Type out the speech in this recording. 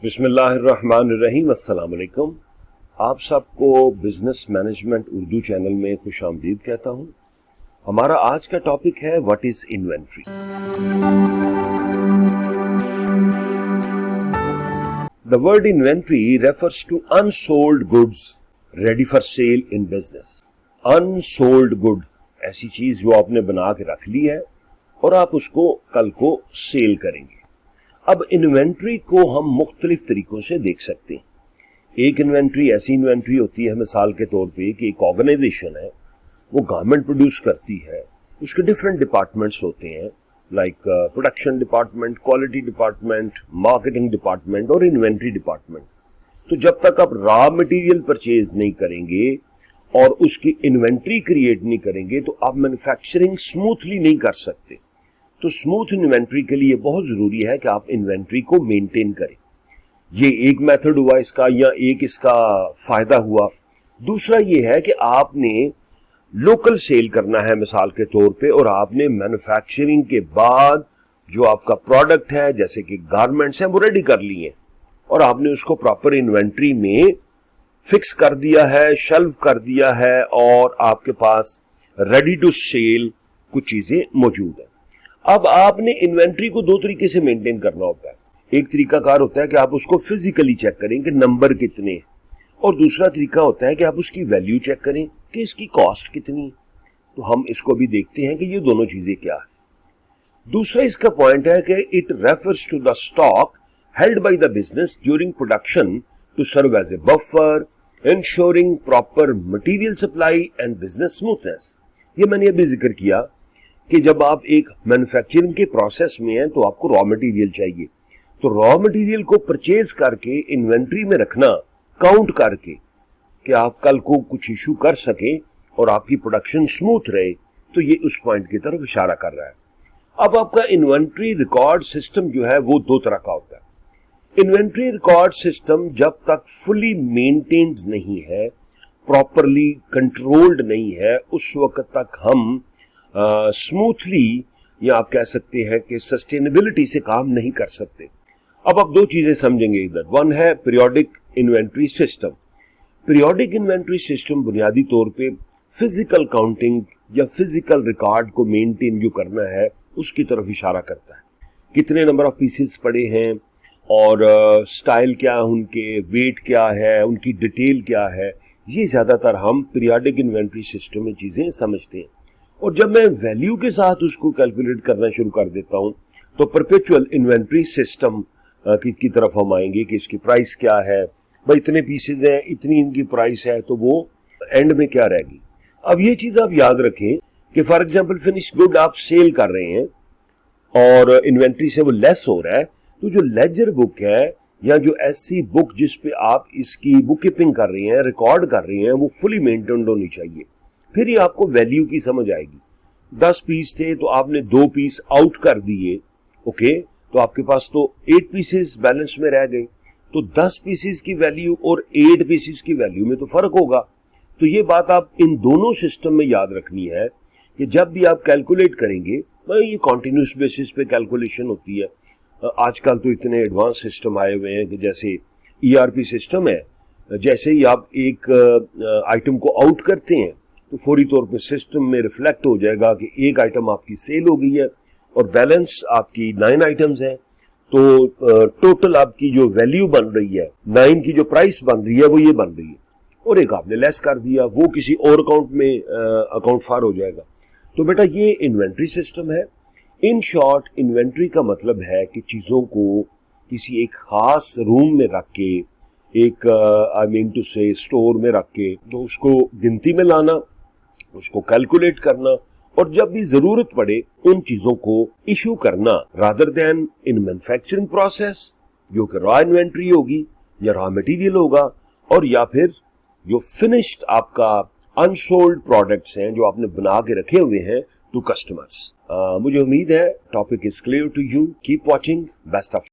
बिस्मिल्लाहिर्रहमानिर्रहीम, अस्सलाम वालेकुम। आप सबको बिजनेस मैनेजमेंट उर्दू चैनल में खुशामदीद कहता हूं। हमारा आज का टॉपिक है what is inventory. The word inventory refers to unsold goods ready for sale in business. Unsold good, ऐसी चीज जो आपने बना के रख ली है और आप उसको कल को सेल करेंगे। अब इन्वेंट्री को हम मुख्तलिफ तरीकों से देख सकते हैं। एक इन्वेंट्री ऐसी इन्वेंट्री होती है, मिसाल के तौर पे कि एक ऑर्गेनाइजेशन है, वो गारमेंट प्रोड्यूस करती है, उसके डिफरेंट डिपार्टमेंट्स होते हैं, like production department, quality department, marketing department और इन्वेंट्री डिपार्टमेंट। तो जब तक आप रॉ मटेरियल परचेज नहीं करेंगे और उसकी इन्वेंट्री क्रिएट नहीं करेंगे तो आप मैन्युफैक्चरिंग स्मूथली नहीं कर सकते। तो स्मूथ इन्वेंट्री के लिए बहुत जरूरी है कि आप इन्वेंट्री को मेंटेन करें। ये एक मेथड हुआ इसका, या एक इसका फायदा हुआ। दूसरा ये है कि आपने लोकल सेल करना है मिसाल के तौर पे, और आपने मैन्युफैक्चरिंग के बाद जो आपका प्रोडक्ट है, जैसे कि गारमेंट्स हैं, वो रेडी कर लिए हैं और आपने उसको प्रॉपर इन्वेंट्री में फिक्स कर दिया है, शेल्फ कर दिया है और आपके पास रेडी टू सेल कुछ चीजें मौजूद है। अब आपने इन्वेंट्री को दो तरीके से मेंटेन करना होता है। एक तरीका कार होता है कि आप उसको फिजिकली चेक करें कि नंबर कितने हैं, और दूसरा तरीका होता है कि आप उसकी वैल्यू चेक करें कि इसकी कॉस्ट कितनी है। तो हम इसको भी देखते हैं कि ये दोनों चीजें क्या है। दूसरा इसका पॉइंट है कि it refers to the stock held by the business during production to serve as a buffer ensuring proper material supply and business smoothness. ये मैंने अभी जिक्र किया कि जब आप एक मैन्युफैक्चरिंग के प्रोसेस में हैं तो आपको रॉ मटेरियल चाहिए। तो रॉ मटेरियल को परचेज करके इन्वेंट्री में रखना, काउंट करके कि आप कल को कुछ इशू कर सकें और आपकी प्रोडक्शन स्मूथ रहे, तो ये उस पॉइंट की तरफ इशारा कर रहा है। अब आपका इन्वेंट्री रिकॉर्ड सिस्टम जो है वो दो तरह का होता है। इन्वेंट्री रिकॉर्ड सिस्टम जब तक फुली मेंटेन्ड नहीं है, प्रॉपरली कंट्रोल्ड नहीं है, उस वक्त तक हम स्मूथली या आप कह सकते हैं कि सस्टेनेबिलिटी से काम नहीं कर सकते। अब आप दो चीजें समझेंगे इधर। वन है periodic inventory system. Periodic inventory system बुनियादी तौर पे फिजिकल काउंटिंग या फिजिकल रिकॉर्ड को मेंटेन जो करना है उसकी तरफ इशारा करता है। कितने नंबर ऑफ पीसेस पड़े हैं और स्टाइल क्या है उनके, वेट क्या है, उनकी डिटेल क्या है, ये ज्यादातर हम पीरियोडिक इन्वेंट्री सिस्टम में चीजें समझते हैं। और जब मैं वैल्यू के साथ उसको कैलकुलेट करना शुरू कर देता हूं तो परपेचुअल इन्वेंट्री सिस्टम की तरफ हम आएंगे कि इसकी प्राइस क्या है, भाई इतने पीसेज हैं, इतनी इनकी प्राइस है, तो वो एंड में क्या रहेगी। अब ये चीज आप याद रखें कि फॉर एग्जांपल फिनिश गुड आप सेल कर रहे हैं और इन्वेंट्री से वो लेस हो रहा है, तो जो लेजर बुक है या जो एससी बुक जिस पे आप इसकी बुक कीपिंग कर रहे हैं, रिकॉर्ड कर रहे हैं, वो फुली मेंटेन्ड होनी चाहिए। फिर ही आपको वैल्यू की समझ आएगी। 10 पीस थे तो आपने 2 पीस आउट कर दिए, ओके, तो आपके पास तो 8 पीसेस बैलेंस में रह गए। तो 10 पीसेस की वैल्यू और 8 पीसेस की वैल्यू में तो फर्क होगा। तो ये बात आप इन दोनों सिस्टम में याद रखनी है कि जब भी आप कैलकुलेट करेंगे, ये कॉन्टिन्यूस बेसिस पे कैलकुलेशन होती है। आजकल तो इतने एडवांस सिस्टम आए हुए हैं कि जैसे ERP सिस्टम है, जैसे ही आप एक आइटम को आउट करते हैं तो फौरी तौर पे सिस्टम में रिफ्लेक्ट हो जाएगा कि एक आइटम आपकी सेल हो गई है और बैलेंस आपकी 9 आइटम्स हैं। तो टोटल आपकी जो वैल्यू बन रही है, 9 की जो प्राइस बन रही है वो ये बन रही है, और एक आपने लेस कर दिया, वो किसी और अकाउंट में अकाउंट फार हो जाएगा। तो बेटा ये इन्वेंट्री सिस्टम है। इन शॉर्ट इन्वेंट्री का मतलब है कि चीजों को किसी एक खास रूम में रख के, एक आई मीन टू से स्टोर में रख के, तो उसको गिनती में लाना, उसको कैलकुलेट करना, और जब भी जरूरत पड़े उन चीजों को इशू करना, rather then in manufacturing process जो कि रॉ इन्वेंट्री होगी या रॉ मटेरियल होगा, और या फिर जो फिनिश्ड आपका अनसोल्ड प्रोडक्ट्स हैं जो आपने बना के रखे हुए हैं टू कस्टमर्स। मुझे उम्मीद है topic is clear to you. Keep watching. Best of